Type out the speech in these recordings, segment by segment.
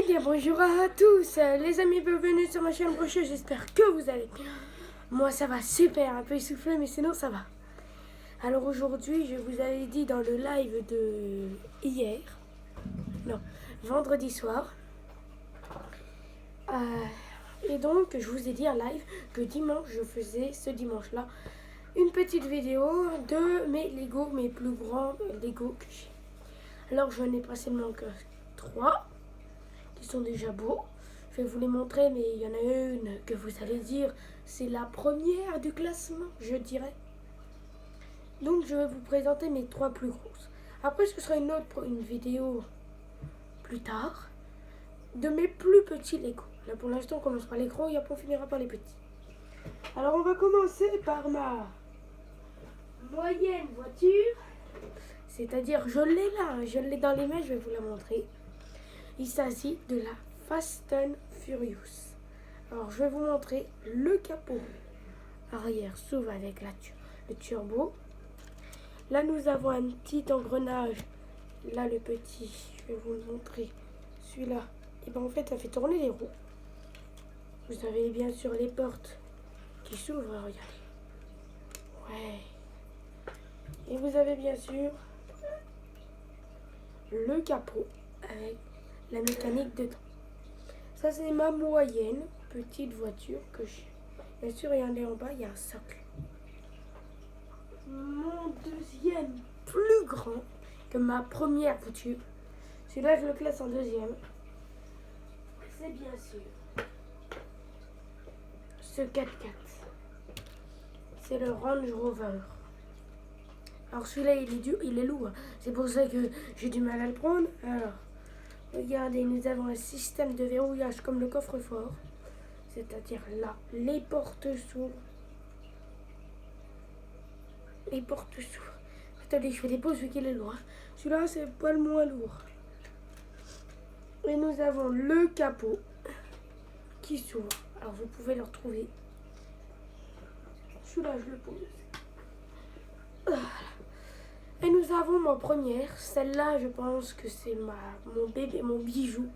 bien, bonjour à tous les amis, bienvenue sur ma chaîne Brocheux, j'espère que vous allez bien. Moi ça va super, un peu essoufflé mais sinon ça va. Alors aujourd'hui, je vous avais dit dans le live de hier, non, vendredi soir, et donc je vous ai dit en live que dimanche je faisais ce dimanche là une petite vidéo de mes Lego, mes plus grands Lego que j'ai. Alors je n'ai pas seulement que 3 qui sont déjà beaux. Je vais vous les montrer, mais il y en a une que vous allez dire, c'est la première du classement, je dirais. Donc je vais vous présenter mes 3 plus grosses. Après ce sera une vidéo plus tard de mes plus petits Lego. Là pour l'instant on commence par les gros et après on finira par les petits. Alors on va commencer par ma moyenne voiture. C'est-à-dire je l'ai là, je l'ai dans les mains, je vais vous la montrer. Il s'agit de la Fast and Furious. Alors je vais vous montrer le capot arrière s'ouvre avec le turbo. Là nous avons un petit engrenage. Là le petit, je vais vous le montrer. Celui-là, et ben en fait ça fait tourner les roues. Vous avez bien sûr les portes qui s'ouvrent, regardez. Ouais. Et vous avez bien sûr le capot avec la mécanique dedans. Ça c'est ma moyenne petite voiture que j'ai. Bien sûr, regardez en bas, il y a un socle. Mon deuxième plus grand que ma première voiture, celui-là je le classe en deuxième, c'est bien sûr ce 4x4. C'est le Range Rover. Alors celui-là il est dur, il est lourd. C'est pour ça que j'ai du mal à le prendre. Alors, regardez, nous avons un système de verrouillage comme le coffre-fort. C'est-à-dire là, les portes s'ouvrent. Les portes s'ouvrent. Attendez, je fais des pauses vu qu'il est lourd. Celui-là, c'est pas le moins lourd. Et nous avons le capot qui s'ouvre. Alors, vous pouvez le retrouver. Celui-là, je le pose. Et nous avons ma première. Celle-là, je pense que c'est mon bébé, mon bijou.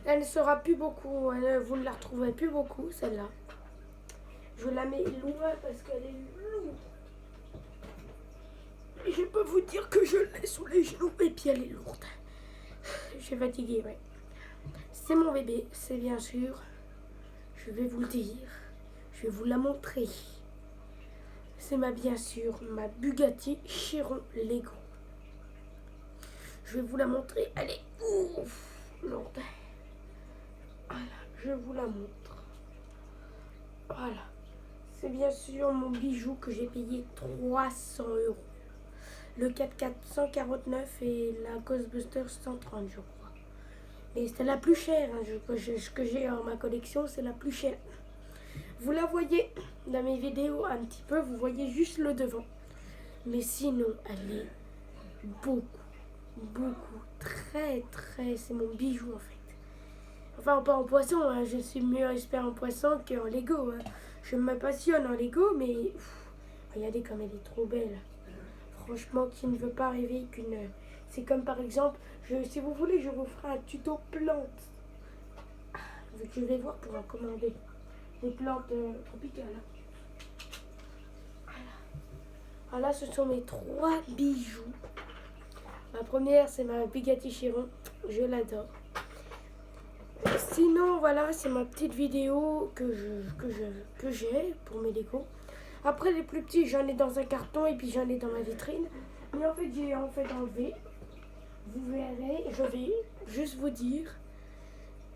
Elle ne sera plus beaucoup. Vous ne la retrouverez plus beaucoup, celle-là. Je la mets loin parce qu'elle est lourde. Je peux vous dire que je l'ai sous les genoux et puis elle est lourde. Je suis fatiguée, ouais. C'est mon bébé, c'est bien sûr. Je vais vous le dire. Je vais vous la montrer. C'est bien sûr ma Bugatti Chiron Lego. Je vais vous la montrer. Elle est lourde. Voilà, je vous la montre. Voilà. C'est bien sûr mon bijou que j'ai payé 300 €. Le 4x4 149 et la Ghostbuster 130, je crois. Mais c'est la plus chère, hein, que j'ai en ma collection, c'est la plus chère. Vous la voyez dans mes vidéos un petit peu, vous voyez juste le devant. Mais sinon, elle est beaucoup, très, c'est mon bijou en fait. Enfin, pas en poisson, hein, je suis mieux expert en poisson qu'en Lego. Hein. Je me passionne en Lego, mais regardez comme elle est trop belle. Franchement, qui ne veut pas rêver qu'une... C'est comme par exemple, si vous voulez, je vous ferai un tuto plantes. Je vais voir pour en commander des plantes tropicales. Voilà, ce sont mes 3 bijoux. Ma première, c'est ma Bugatti Chiron. Je l'adore. Sinon, voilà, c'est ma petite vidéo que j'ai pour mes Lego. Après, les plus petits, j'en ai dans un carton et puis j'en ai dans ma vitrine. Mais en fait, j'ai enlevé. Vous verrez, je vais juste vous dire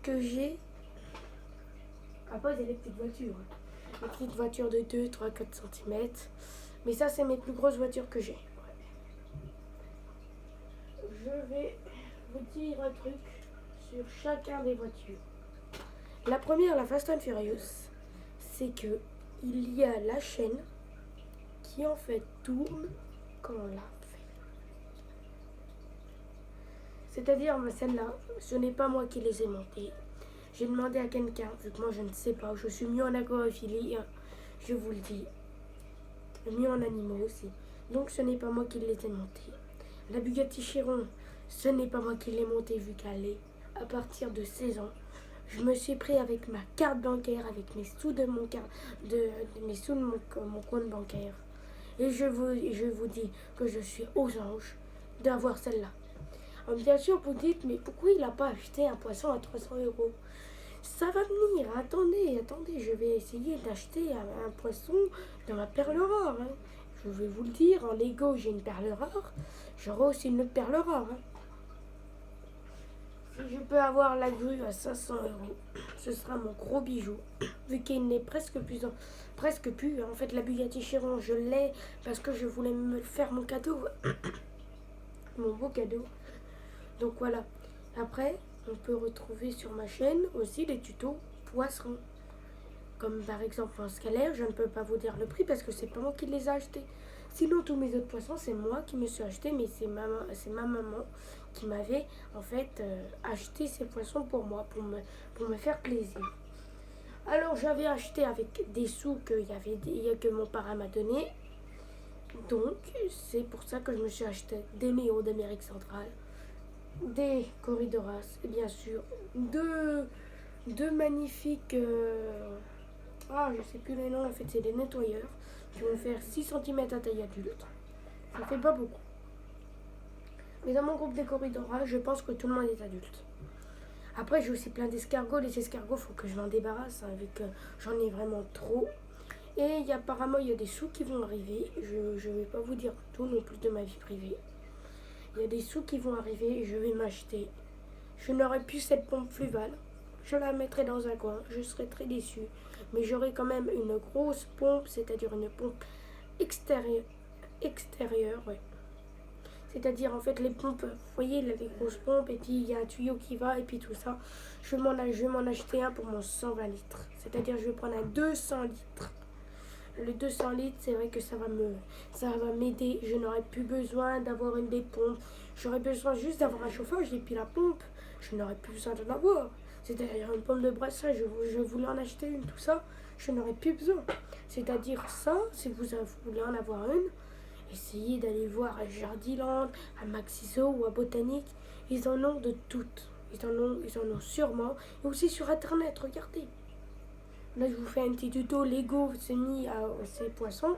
que j'ai... Après, il y a les petites voitures. Les petites voitures de 2, 3, 4 cm. Mais ça, c'est mes plus grosses voitures que j'ai. Je vais vous dire un truc sur chacun des voitures. La première, la Fast and Furious, c'est que il y a la chaîne qui en fait tourne quand on l'a fait. C'est-à-dire, celle-là, ce n'est pas moi qui les ai montées. J'ai demandé à quelqu'un, vu que moi je ne sais pas, je suis mieux en aquarophilie, je vous le dis, mieux en animaux aussi. Donc ce n'est pas moi qui les ai montées. La Bugatti Chiron, ce n'est pas moi qui l'ai montée vu qu'elle est à partir de 16 ans. Je me suis pris avec ma carte bancaire, avec mes sous de mon, mes sous de mon compte bancaire. Et je vous dis que je suis aux anges d'avoir celle-là. Bien sûr, vous dites, mais pourquoi il n'a pas acheté un poisson à 300 euros? Ça va venir, attendez, je vais essayer d'acheter un poisson dans ma perle rare. Hein. Je vais vous le dire, en Lego j'ai une perle rare, j'aurai aussi une autre perle rare. Hein. Si je peux avoir la grue à 500 euros, ce sera mon gros bijou, vu qu'il n'est presque plus. En fait, la Bugatti Chiron, je l'ai parce que je voulais me faire mon cadeau, mon beau cadeau. Donc voilà. Après, on peut retrouver sur ma chaîne aussi des tutos poissons. Comme par exemple en scalaire, je ne peux pas vous dire le prix parce que c'est pas moi qui les ai achetés. Sinon, tous mes autres poissons, c'est moi qui me suis acheté, mais c'est ma maman qui m'avait en fait acheté ces poissons pour moi, pour me faire plaisir. Alors, j'avais acheté avec des sous que mon parrain m'a donné. Donc, c'est pour ça que je me suis acheté des méos d'Amérique centrale, des corridoras, et bien sûr, deux magnifiques. Je sais plus les noms, en fait, c'est des nettoyeurs qui vont faire 6 cm à taille adulte. Ça fait pas beaucoup. Mais dans mon groupe des corridoras, je pense que tout le monde est adulte. Après, j'ai aussi plein d'escargots. Les escargots, il faut que je m'en débarrasse, hein, vu que j'en ai vraiment trop. Et apparemment, il y a des sous qui vont arriver. Je ne vais pas vous dire tout non plus de ma vie privée. Il y a des sous qui vont arriver et je vais m'acheter. Je n'aurai plus cette pompe fluval. Je la mettrai dans un coin. Je serai très déçue. Mais j'aurai quand même une grosse pompe, c'est-à-dire une pompe extérieure, ouais. C'est-à-dire en fait les pompes, vous voyez, là, les grosses pompes, et puis il y a un tuyau qui va, et puis tout ça. Je vais m'en acheter un pour mon 120 litres. C'est-à-dire je vais prendre un 200 litres. Le 200 litres, c'est vrai que ça va m'aider. Je n'aurai plus besoin d'avoir une des pompes. J'aurai besoin juste d'avoir un chauffage et puis la pompe, je n'aurai plus besoin d'en avoir. C'est-à-dire une pompe de brassage, je voulais en acheter une, tout ça, je n'aurai plus besoin. C'est-à-dire ça, si vous voulez en avoir une, essayez d'aller voir à Jardiland, à Maxiso ou à Botanique. Ils en ont de toutes. Ils en ont sûrement. Et aussi sur Internet, regardez. Là, je vous fais un petit tuto Lego semi à ces poissons.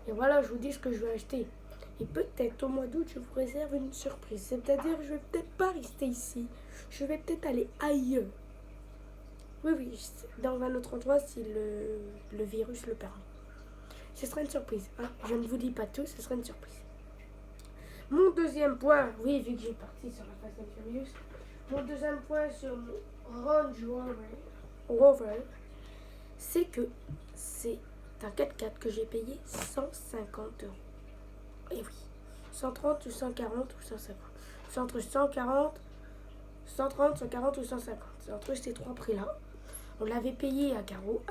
Et voilà, je vous dis ce que je vais acheter. Et peut-être au mois d'août, je vous réserve une surprise. C'est-à-dire, je vais peut-être pas rester ici. Je vais peut-être aller ailleurs. Oui, dans un autre endroit si le virus le permet. Ce sera une surprise. Hein. Je ne vous dis pas tout, ce sera une surprise. Mon deuxième point, oui, vu que j'ai parti sur la Fast and Furious, mon deuxième point sur mon Range Rover, c'est que c'est un 4x4 que j'ai payé 150 euros. Et oui, 130 ou 140 ou 150. C'est entre 140, 130, 140 ou 150. C'est entre ces trois prix-là. On l'avait payé à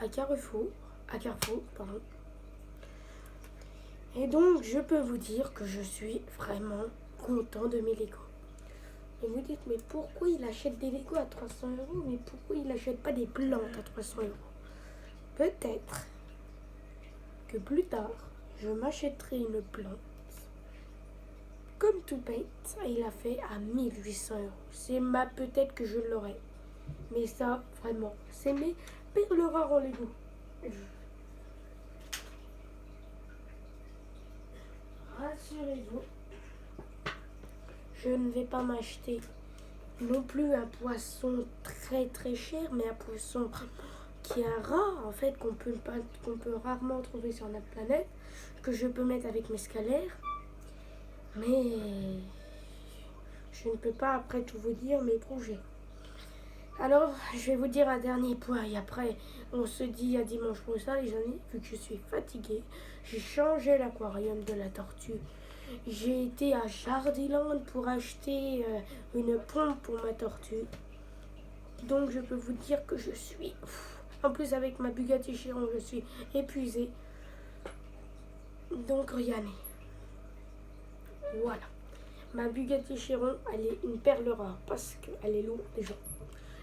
Carrefour, pardon. Et donc, je peux vous dire que je suis vraiment content de mes Lego. Et vous dites, mais pourquoi il achète des Lego à 300 euros? Mais pourquoi il n'achète pas des plantes à 300 euros? Peut-être que plus tard, je m'achèterai une plante. Comme tout bête, il a fait à 1800 euros. Peut-être que je l'aurai. Mais ça, vraiment, c'est mes perles rares en Lego. Rassurez-vous, je ne vais pas m'acheter non plus un poisson très très cher, mais un poisson qui est rare en fait, qu'on peut rarement trouver sur notre planète, que je peux mettre avec mes scalaires. Mais je ne peux pas après tout vous dire mes projets. Alors, je vais vous dire un dernier point et après, on se dit à dimanche prochain, les amis, vu que je suis fatiguée. J'ai changé l'aquarium de la tortue. J'ai été à Jardiland pour acheter une pompe pour ma tortue. Donc, je peux vous dire que je suis... En plus, avec ma Bugatti Chiron, je suis épuisée. Donc, regardez. Voilà. Ma Bugatti Chiron, elle est une perle rare parce qu'elle est lourde déjà.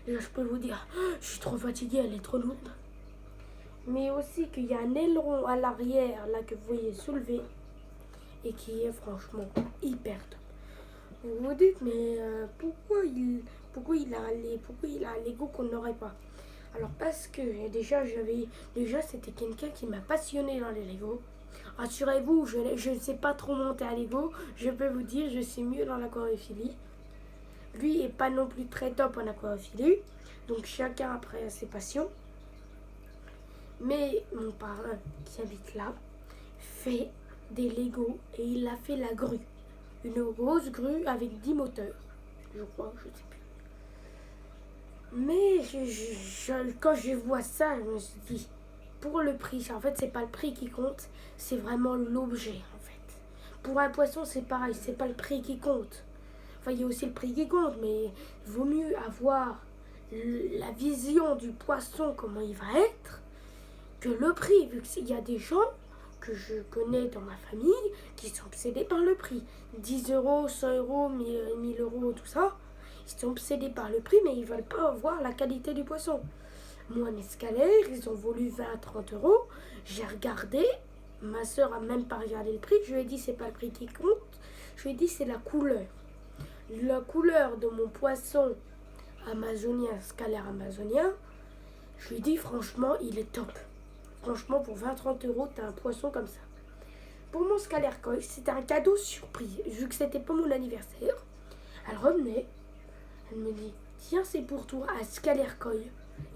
Déjà, je peux vous dire, je suis trop fatiguée, elle est trop lourde. Mais aussi qu'il y a un aileron à l'arrière, là, que vous voyez soulever. Et qui est franchement hyper top. Vous vous dites, mais pourquoi pourquoi il a un Lego qu'on n'aurait pas. Alors parce que déjà c'était quelqu'un qui m'a passionné dans les Lego. Rassurez-vous, je ne sais pas trop monter à Lego. Je peux vous dire, je suis mieux dans l'aquariophilie. Lui est pas non plus très top en aquariophilie. Donc chacun après ses passions. Mais mon parrain qui habite là fait des Lego et il a fait la grue. Une grosse grue avec 10 moteurs. Je crois, je sais plus. Mais quand je vois ça, je me suis dit, pour le prix, en fait, c'est pas le prix qui compte, c'est vraiment l'objet, en fait. Pour un poisson, c'est pareil, c'est pas le prix qui compte. Enfin, il y a aussi le prix qui compte, mais il vaut mieux avoir la vision du poisson, comment il va être, que le prix, vu qu'il y a des gens que je connais dans ma famille qui sont obsédés par le prix. 10 euros, 100 euros, 1000 euros, tout ça. Ils sont obsédés par le prix, mais ils veulent pas voir la qualité du poisson. Moi, mes scalaires, ils ont voulu 20-30 euros. J'ai regardé. Ma soeur a même pas regardé le prix. Je lui ai dit, c'est pas le prix qui compte. Je lui ai dit, c'est la couleur. La couleur de mon poisson amazonien, scalaire amazonien, je lui ai dit, franchement, il est top. Franchement, pour 20-30 euros, t'as un poisson comme ça. Pour mon scalaire koi, c'était un cadeau surprise. Vu que c'était pas mon anniversaire, elle revenait. Elle me dit, tiens, c'est pour toi, un scalaire koi.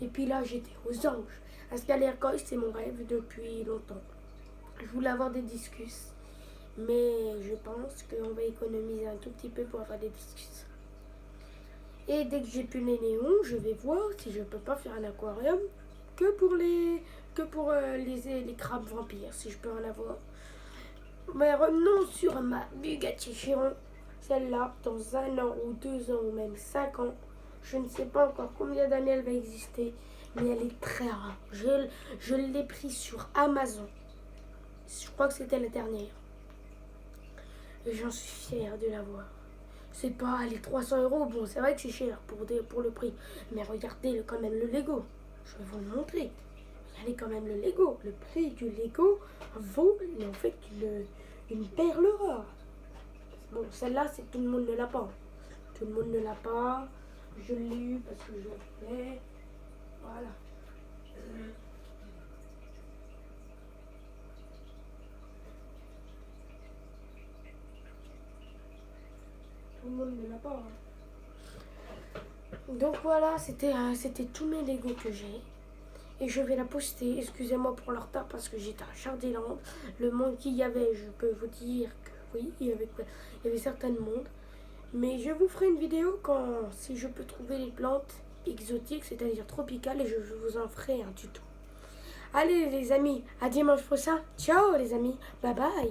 Et puis là, j'étais aux anges. Un scalaire koi, c'est mon rêve depuis longtemps. Je voulais avoir des discus. Mais je pense qu'on va économiser un tout petit peu pour avoir des discus. Et dès que j'ai plus les néons, je vais voir si je peux pas faire un aquarium que pour les crabes vampires, si je peux en avoir. Mais revenons sur ma Bugatti Chiron. Celle-là, dans 1 an ou 2 ans ou même 5 ans, je ne sais pas encore combien d'années elle va exister, mais elle est très rare. Je l'ai pris sur Amazon. Je crois que c'était la dernière. Et j'en suis fière de l'avoir. C'est pas les 300 euros, bon c'est vrai que c'est cher pour le prix, mais regardez quand même le Lego. Je vais vous le montrer. Regardez quand même le Lego. Le prix du Lego vaut en fait une perle rare. Bon, celle-là, c'est tout le monde ne l'a pas. Tout le monde ne l'a pas. Je l'ai eu parce que je l'ai fait. Voilà. Tout le monde ne l'a pas. Donc voilà, c'était tous mes Lego que j'ai. Et je vais la poster. Excusez-moi pour le retard parce que j'étais à Chardiland. Le monde qu'il y avait, je peux vous dire que oui, il y avait certains mondes. Mais je vous ferai une vidéo si je peux trouver les plantes exotiques, c'est-à-dire tropicales, et je vous en ferai un tuto. Allez les amis, à dimanche prochain. Ciao les amis, bye bye.